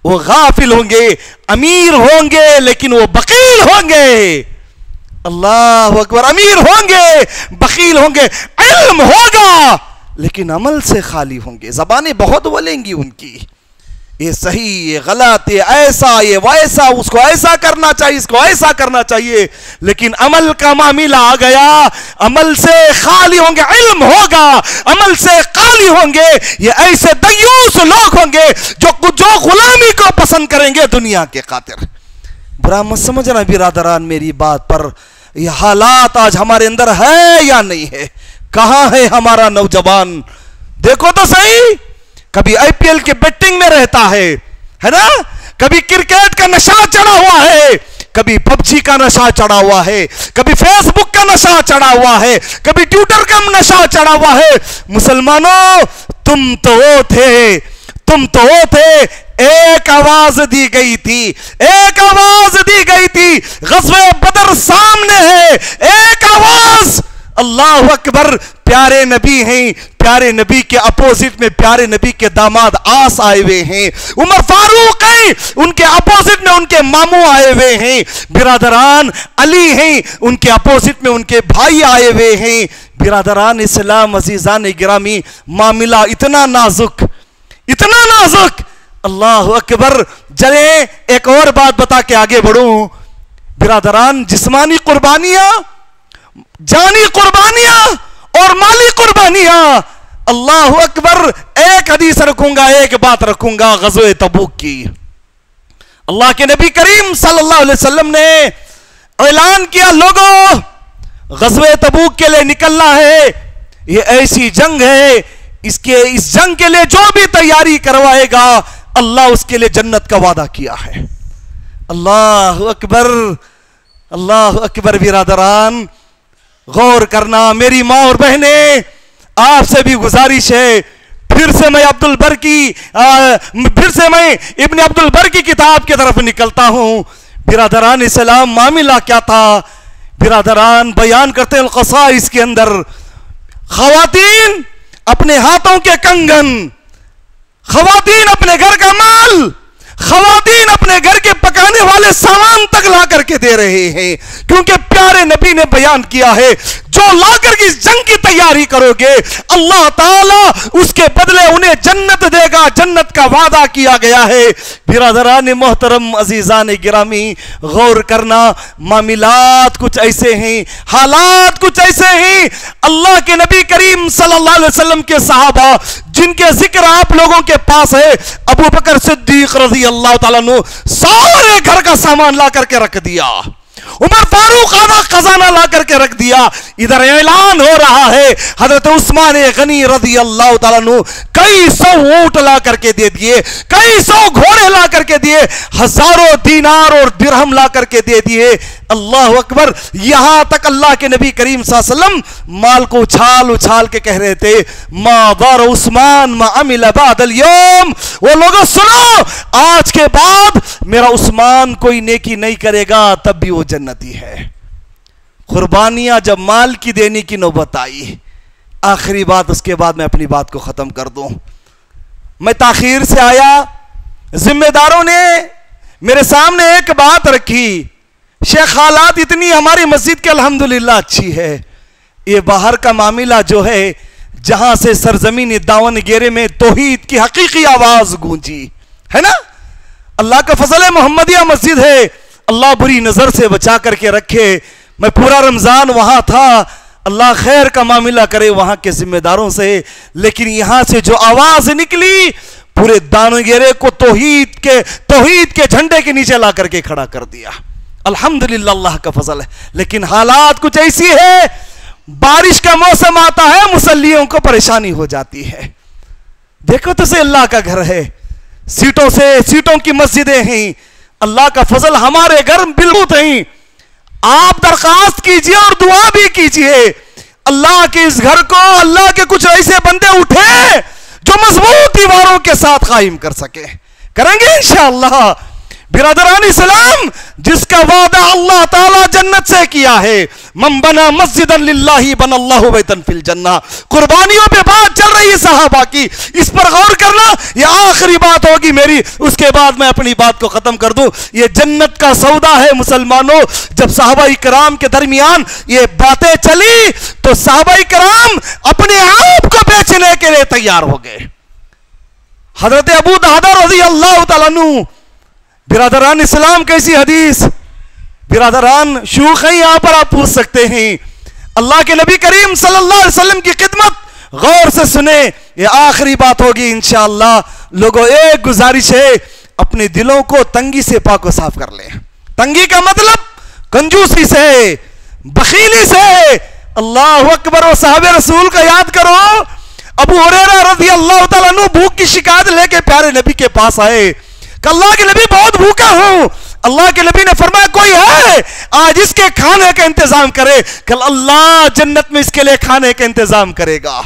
वो गाफिल होंगे, अमीर होंगे लेकिन वो बकील होंगे। अल्लाह अकबर, अमीर होंगे बकील होंगे, इल्म होगा लेकिन अमल से खाली होंगे, जबानें बहुत बोलेंगी उनकी, ये सही, ये गलत, ये ऐसा, ये वैसा, उसको ऐसा करना चाहिए, इसको ऐसा करना चाहिए, लेकिन अमल का मामला आ गया, अमल से खाली होंगे। इल्म होगा, अमल से खाली होंगे। ये ऐसे दयूस लोग होंगे जो गुलामी को पसंद करेंगे दुनिया के खातिर। बुरा मत समझना बिरादरान मेरी बात पर, ये हालात आज हमारे अंदर है या नहीं है? कहां है हमारा नौजवान? देखो तो सही, कभी आईपीएल के बेटिंग में रहता है ना, कभी क्रिकेट का नशा चढ़ा हुआ है, कभी पबजी का नशा चढ़ा हुआ है, कभी फेसबुक का नशा चढ़ा हुआ है, कभी ट्विटर का नशा चढ़ा हुआ है। मुसलमानों तुम तो वो थे, तुम तो वो थे, एक आवाज दी गई थी, एक आवाज दी गई थी, ग़ज़वे बदर सामने है, एक आवाज। अल्लाह अकबर, प्यारे नबी हैं, प्यारे नबी के अपोजिट में प्यारे नबी के दामाद आस आए हुए हैं, उमर फारूक हैं, उनके अपोजिट में उनके मामू आए हुए हैं, बिरादरान अली हैं, उनके अपोजिट में उनके भाई आए हुए हैं। बिरादरान इस्लाम अजीजान गिरामी, मामला इतना नाजुक, इतना नाजुक। अल्लाह अकबर, चले एक और बात बता के आगे बढ़ूं। बिरादरान जिस्मानी कुर्बानियां, जानी कुर्बानियां और माली कुर्बानियां। अल्लाह अकबर, एक हदीस रखूंगा, एक बात रखूंगा ग़ज़वे तबूक की। अल्लाह के नबी करीम सल्लल्लाहु अलैहि वसल्लम ने ऐलान किया, लोगों ग़ज़वे तबूक के लिए निकलना है, ये ऐसी जंग है, इस जंग के लिए जो भी तैयारी करवाएगा अल्लाह उसके लिए जन्नत का वादा किया है। अल्लाह अकबर, अल्लाह अकबर। बिरादरान गौर करना, मेरी माँ और बहने, आपसे भी गुजारिश है, फिर से मैं इब्न अब्दुल बर की किताब की तरफ निकलता हूं। बिरादरान इस्लाम, मामला क्या था? बिरादरान बयान करते हैं क़साइस के अंदर, ख़वातीन अपने हाथों के कंगन, ख़वातीन अपने घर का माल, ख़वातीन अपने घर के पकाने वाले सामान तक ला करके दे रहे हैं, क्योंकि प्यारे नबी ने बयान किया है जो लाकर की जंग की तैयारी करोगे अल्लाह ताला उसके बदले उन्हें जन्नत देगा, जन्नत का वादा किया गया है। बिरादरान मोहतरम अजीजान गिरामी, गौर करना, मामलात कुछ ऐसे हैं, हालात कुछ ऐसे हैं, अल्लाह के नबी करीम सल्लल्लाहु अलैहि वसल्लम के सहाबा जिनके जिक्र आप लोगों के पास है, अबू बकर सिद्दीक रज़ी अल्लाह ताला अन्हु सारे घर का सामान ला करके रख दिया, उमर फारूक आधा खजाना ला करके रख दिया। इधर ऐलान हो रहा है हजरत उस्मान गनी रज़ी अल्लाह ताला अन्हु कई सौ ऊंट ला करके दे दिए, कई सौ घोड़े ला करके दिए, हजारों दीनार और दिरहम ला करके दे दिए। अल्लाह अकबर। यहां तक अल्लाह के नबी करीम सल्लल्लाहु अलैहि वसल्लम माल को उछाल उछाल के कह रहे थे, मा दर उस्मान मा अमिल बादल यौम, वो लोगों सुनो, आज के बाद मेरा उस्मान कोई नेकी नहीं करेगा तब भी वो जन्नती है। कुर्बानियां जब माल की देने की नौबत आई, आखिरी बात, उसके बाद मैं अपनी बात को खत्म कर दूं। मैं ताखीर से आया, जिम्मेदारों ने मेरे सामने एक बात रखी, शेख हालात इतनी हमारी मस्जिद के अल्हम्दुलिल्लाह अच्छी है, ये बाहर का मामला जो है जहां से सरजमीन दावन गेरे में तौहीद की हकीकी आवाज गूंजी है ना, अल्लाह का फजल है, मोहम्मदिया मस्जिद है, अल्लाह बुरी नजर से बचा करके रखे। मैं पूरा रमजान वहां था, अल्लाह खैर का मामला करे वहां के जिम्मेदारों से, लेकिन यहां से जो आवाज निकली पूरे दानगेरे को तौहीद के झंडे के नीचे ला करके खड़ा कर दिया। अल्हम्दुलिल्लाह अल्लाह का फजल है। लेकिन हालात कुछ ऐसी है, बारिश का मौसम आता है, मुसल्लियों को परेशानी हो जाती है। देखो तो से अल्लाह का घर है, सीटों की मस्जिदें हैं, अल्लाह का फजल हमारे घर बिल्कुल हैं। आप दरखास्त कीजिए और दुआ भी कीजिए अल्लाह के इस घर को, अल्लाह के कुछ ऐसे बंदे उठे जो मजबूत दीवारों के साथ कायम कर सके, करेंगे इंशाअल्लाह। बिरादरान इस्लाम, जिसका वादा अल्लाह ताला जन्नत से किया है, मन बना मस्जिदन लिल्लाहि बनल्लाहु बैतन फिल जन्नह। कुर्बानियों पे बात चल रही है सहाबा की, इस पर गौर करना, यह आखिरी बात होगी मेरी, उसके बाद मैं अपनी बात को खत्म कर दूं। यह जन्नत का सौदा है मुसलमानों। जब सहाबा इकराम के दरमियान ये बातें चली तो सहाबा इकराम अपने आप को बेचने के लिए तैयार हो गए। हजरत अबू दहदा रज़ी अल्लाह तआला अन्हु, बिरादरान इस्लाम कैसी हदीस, बिरादरान शूख है, यहां पर आप पूछ सकते हैं। अल्लाह के नबी करीम सल्लल्लाहु अलैहि वसल्लम की खिदमत गौर से सुने, ये आखिरी बात होगी इंशाअल्लाह। लोगों, एक गुजारिश है, अपने दिलों को तंगी से पाक साफ कर लें। तंगी का मतलब कंजूसी से, बखीली से। अल्लाह अकबर। और साहबे रसूल का याद करो, अबू हुरैरा रज़ी अल्लाह तआला अन्हु भूख की शिकायत लेके प्यारे नबी के पास आए, अल्लाह के नबी बहुत भूखा हूं। अल्लाह के नबी ने फरमाया कोई है आज इसके खाने का इंतजाम करे, कल अल्लाह जन्नत में इसके लिए खाने का इंतजाम करेगा।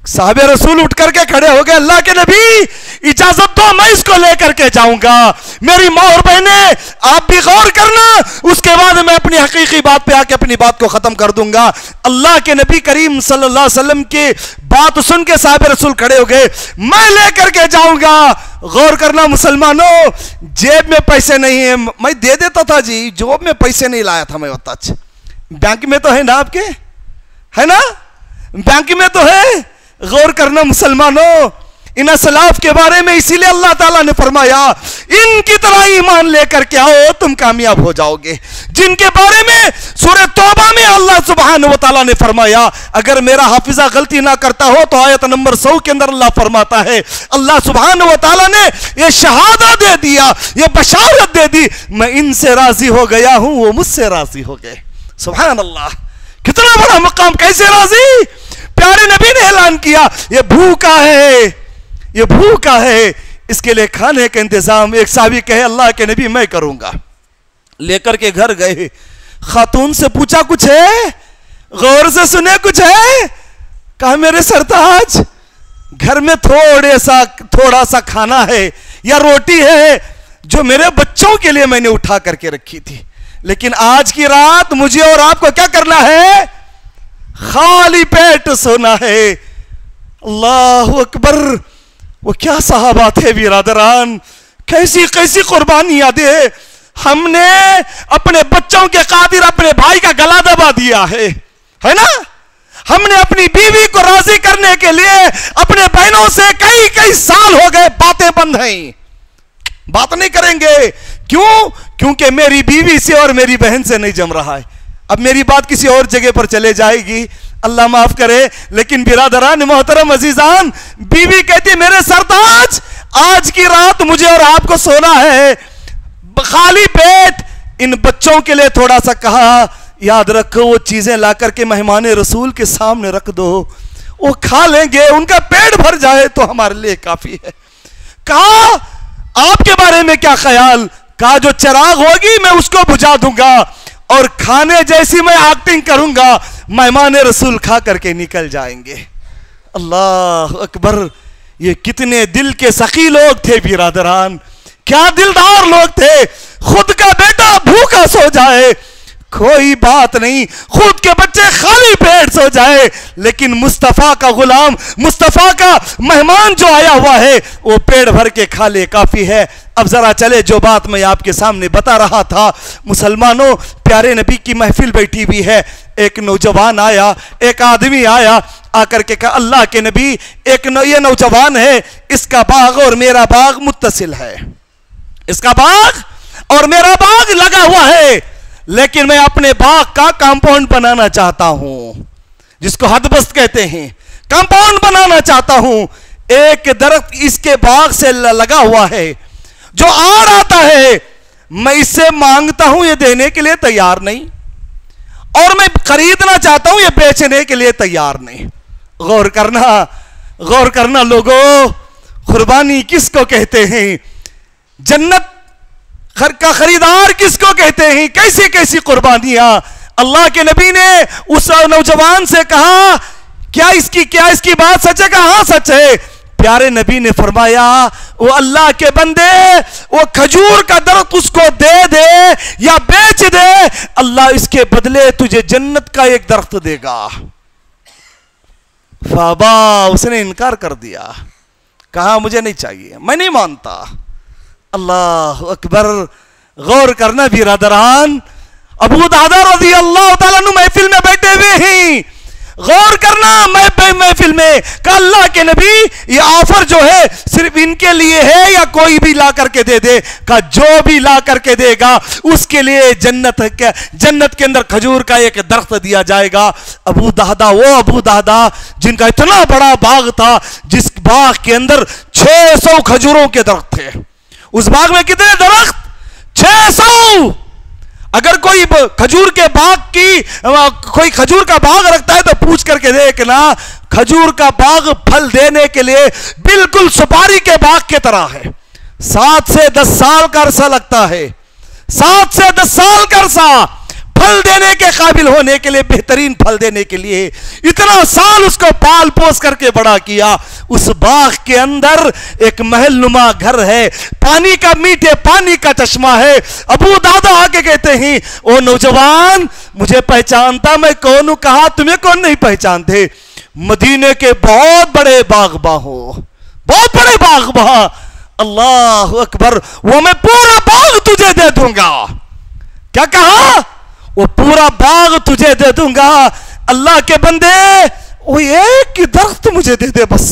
साहबे रसूल उठ करके खड़े हो गए, अल्लाह के नबी इजाजत दो, मैं इसको लेकर के जाऊंगा। मेरी मां और बहनें आप भी गौर करना, उसके बाद मैं अपनी हकीकी बात पे आके अपनी बात को खत्म कर दूंगा। अल्लाह के नबी करीम सल्लल्लाहु अलैहि वसल्लम की बात सुन के साहबे रसूल खड़े हो गए, मैं लेकर के जाऊंगा। गौर करना मुसलमानों, जेब में पैसे नहीं है, मैं दे देता था जी, जेब में पैसे नहीं लाया था मैं होता। बैंक में तो है ना आपके, है ना, बैंक में तो है। गौर करना मुसलमानों, इन असलाफ के बारे में इसीलिए अल्लाह ताला ने फरमाया इनकी तरह ईमान लेकर के आओ तुम कामयाब हो जाओगे। जिनके बारे में सूरह तौबा में अल्लाह सुब्हानहु व तआला ने फरमाया, अगर मेरा हाफिजा गलती ना करता हो तो आयत नंबर 100 के अंदर अल्लाह फरमाता है, अल्लाह सुब्हानहु व तआला ने यह शहादत दे दिया, यह बशारत दे दी, मैं इनसे राजी हो गया हूं, वो मुझसे राजी हो गए। सुभान अल्लाह, कितना बड़ा मकाम, कैसे राजी। प्यारे नबी ने ऐलान किया ये भूखा है, ये भूखा है, इसके लिए खाने का इंतजाम। एक साहबी कहे अल्लाह के नबी मैं करूंगा। लेकर के घर गए, खातून से पूछा कुछ है, गौर से सुने कुछ है। कहा मेरे सरताज घर में थोड़ा सा खाना है या रोटी है जो मेरे बच्चों के लिए मैंने उठा करके रखी थी, लेकिन आज की रात मुझे और आपको क्या करना है? खाली पेट सोना है। अल्लाह अकबर। वो क्या सहाबा थे बिरादरान, कैसी कैसी कुर्बानियां दे। हमने अपने बच्चों के खातिर अपने भाई का गला दबा दिया है ना। हमने अपनी बीवी को राजी करने के लिए अपने बहनों से कई कई साल हो गए बातें बंद हैं, बात नहीं करेंगे। क्यों? क्योंकि मेरी बीवी से और मेरी बहन से नहीं जम रहा है। अब मेरी बात किसी और जगह पर चले जाएगी, अल्लाह माफ करे। लेकिन बिरादरान मोहतरम अजीजान, बीवी कहती है मेरे सरताज आज की रात मुझे और आपको सोना है, खाली पेट। इन बच्चों के लिए थोड़ा सा कहा, याद रखो वो चीजें ला करके मेहमान रसूल के सामने रख दो, वो खा लेंगे, उनका पेट भर जाए तो हमारे लिए काफी है। कहा आपके बारे में क्या ख्याल? कहा जो चिराग होगी मैं उसको बुझा दूंगा और खाने जैसी मैं एक्टिंग करूंगा, मेहमान रसूल खा करके निकल जाएंगे। अल्लाह अकबर। ये कितने दिल के सखी लोग थे बिरादरान, क्या दिलदार लोग थे। खुद का बेटा भूखा सो जाए कोई बात नहीं, खुद के बच्चे खाली पेट सो जाए, लेकिन मुस्तफा का गुलाम, मुस्तफा का मेहमान जो आया हुआ है वो पेट भर के खा ले काफी है। अब जरा चले जो बात मैं आपके सामने बता रहा था। मुसलमानों, प्यारे नबी की महफिल बैठी हुई है। एक नौजवान आया, एक आदमी आया, आकर के कहा अल्लाह के नबी ये नौजवान है, इसका बाग और मेरा बाग मुत्तसिल है, इसका बाग और मेरा बाग लगा हुआ है, लेकिन मैं अपने बाग का कंपाउंड बनाना चाहता हूं, जिसको हदबस्त कहते हैं, कंपाउंड बनाना चाहता हूं। एक दरख्त इसके बाग से लगा हुआ है, जो आड़ आता है मैं इससे मांगता हूं, ये देने के लिए तैयार नहीं, और मैं खरीदना चाहता हूं, ये बेचने के लिए तैयार नहीं। गौर करना लोगों, कुर्बानी किसको कहते हैं? जन्नत का खरीदार किसको कहते हैं? कैसी कैसी कुर्बानियां। अल्लाह के नबी ने उस नौजवान से कहा क्या इसकी बात सच है? कहा हाँ सच है। प्यारे नबी ने फरमाया वो अल्लाह के बंदे, वो खजूर का दरख्त उसको दे दे या बेच दे, अल्लाह इसके बदले तुझे जन्नत का एक दरख्त देगा। फाबा, उसने इनकार कर दिया, कहा मुझे नहीं चाहिए, मैं नहीं मानता। अल्लाह अकबर। गौर करना बिरादरान, अबू दादा रज़ी अल्लाह तआला अन्हु महफिल में बैठे हुए हैं। गौर करना, मैं महफिल में का अल्लाह के नबी ये ऑफर जो है सिर्फ इनके लिए है या कोई भी ला करके दे दे? का जो भी ला करके देगा उसके लिए जन्नत के अंदर खजूर का एक दरख्त दिया जाएगा। अबू दादा जिनका इतना बड़ा बाग था, जिस बाग के अंदर 600 खजूरों के दरख्त थे। उस बाग में कितने दरख्त? 600। अगर कोई खजूर के बाग की कोई खजूर का बाग रखता है तो पूछ करके देखना, खजूर का बाग फल देने के लिए बिल्कुल सुपारी के बाग की तरह है। 7 से 10 साल का अरसा लगता है, 7 से 10 साल का अरसा फल देने के काबिल होने के लिए, बेहतरीन फल देने के लिए इतना साल उसको पाल पोस करके बड़ा किया। उस बाग के अंदर एक महल नुमा घर है, पानी का, मीठे पानी का चश्मा है। अबू दादा आके कहते हैं ओ नौजवान, मुझे पहचानता मैं कौन हूं? कहा तुम्हें कौन नहीं पहचानते? मदीने के बहुत बड़े बागबा हो, बहुत बड़े बागबा। अल्लाह अकबर। वो मैं पूरा बाग तुझे दे दूंगा। क्या कहा? वो पूरा बाग तुझे दे दूंगा। अल्लाह के बंदे, वो एक दरख्त मुझे दे दे बस।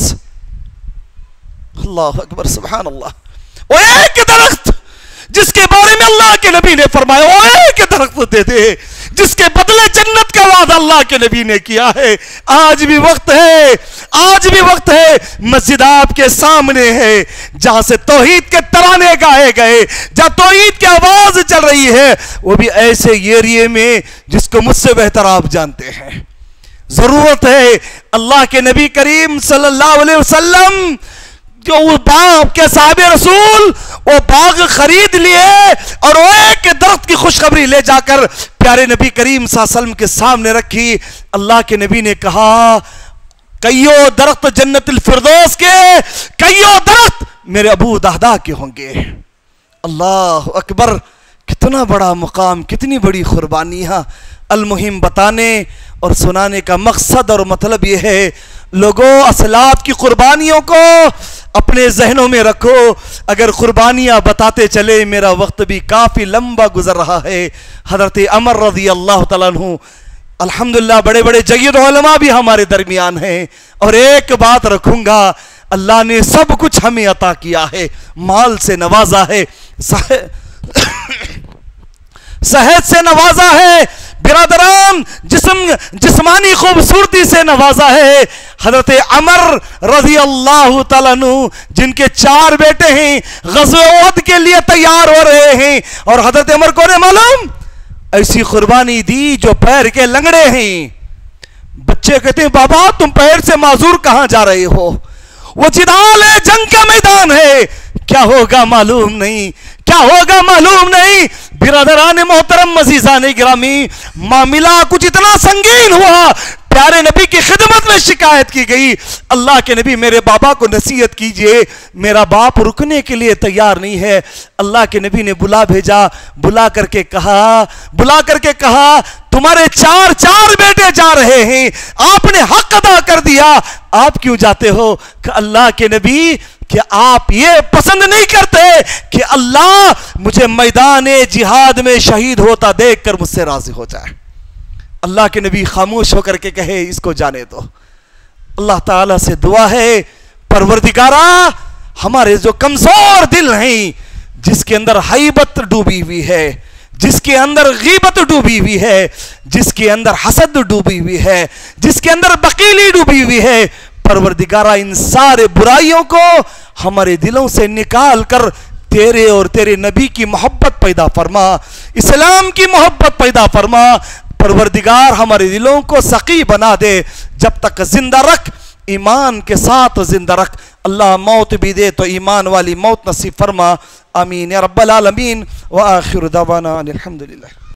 अल्लाह अकबर, सुभान अल्लाह। वो एक दरख्त जिसके बारे में अल्लाह के नबी ने फरमाया, वो एक दरख्त दे दे जिसके बदले जन्नत का वादा अल्लाह के नबी ने किया है। आज भी वक्त है, आज भी वक्त है। मस्जिद आपके सामने है, जहां से तौहीद के तराने गाए गए, जहां तौहीद की आवाज चल रही है, वो भी ऐसे एरिए में जिसको मुझसे बेहतर आप जानते हैं। जरूरत है अल्लाह के नबी करीम सल्लल्लाहु अलैहि वसल्लम जो वो बाग के साहिब रसूल वो बाग खरीद लिए और वो एक दरख्त की खुशखबरी ले जाकर प्यारे नबी करीम सल्लल्लाहु अलैहि वसल्लम के सामने रखी। अल्लाह के नबी ने कहा कईयों दरख्त जन्नतुल फिरदौस के, कईयों दरख्त मेरे अबू दादा के होंगे। अल्लाह अकबर। कितना बड़ा मुकाम, कितनी बड़ी कुर्बानियाँ। अलमुहिम बताने और सुनाने का मकसद और मतलब ये है, लोगों असलाफ की कुर्बानियों को अपने जहनों में रखो। अगर कुर्बानियाँ बताते चले, मेरा वक्त भी काफ़ी लंबा गुजर रहा है। हज़रत अमर रज़ी अल्लाह तआला अन्हु, अल्हम्दुलिल्लाह बड़े बड़े जय्यद उलमा भी हमारे दरमियान हैं। और एक बात रखूँगा, अल्लाह ने सब कुछ हमें अता किया है, माल से नवाजा है, सेहत से नवाजा है, बिरादरान जिस्मानी खूबसूरती से नवाजा है। हजरत अमर रज़ी अल्लाह तआला अन्हु, जिनके 4 बेटे हैं, ग़ज़वे उहद के लिए तैयार हो रहे हैं। और हजरत अमर को ने मालूम ऐसी कुर्बानी दी जो पैर के लंगड़े हैं। बच्चे कहते हैं, बाबा तुम पैर से माजूर कहां जा रहे हो? वो जिदाल है, जंग का मैदान है, क्या होगा मालूम नहीं, क्या होगा मालूम नहीं। बिरादरान मोहतरम मज़ीज़ान गिरामी, मामला कुछ इतना संगीन हुआ, प्यारे नबी की खिदमत में शिकायत की गई। अल्लाह के नबी, मेरे बाबा को नसीहत कीजिए, मेरा बाप रुकने के लिए तैयार नहीं है। अल्लाह के नबी ने बुला भेजा, बुला करके कहा तुम्हारे 4 बेटे जा रहे हैं, आपने हक अदा कर दिया, आप क्यों जाते हो? कि अल्लाह के नबी, कि आप ये पसंद नहीं करते कि अल्लाह मुझे मैदान जिहाद में शहीद होता देखकर मुझसे राजी हो जाए। अल्लाह के नबी खामोश होकर के कहे, इसको जाने दो। अल्लाह ताला से दुआ है, परवरदिगारा हमारे जो कमजोर दिल हैं, जिसके अंदर हैबत डूबी हुई है, जिसके अंदर गीबत डूबी हुई है, जिसके अंदर हसद डूबी हुई है, जिसके अंदर बकीली डूबी हुई है, परवरदिगारा इन सारे बुराइयों को हमारे दिलों से निकाल कर तेरे और तेरे नबी की मोहब्बत पैदा फरमा, इस्लाम की मोहब्बत पैदा फरमा। परवरदिगार हमारे दिलों को सकी बना दे, जब तक जिंदा रख, ईमान के साथ जिंदा रख। अल्लाह मौत भी दे तो ईमान वाली मौत नसीब फरमा। आमीन या रब्बल आलमीन। व आखिर दावाना अनिल हम्दुलिल्लाह।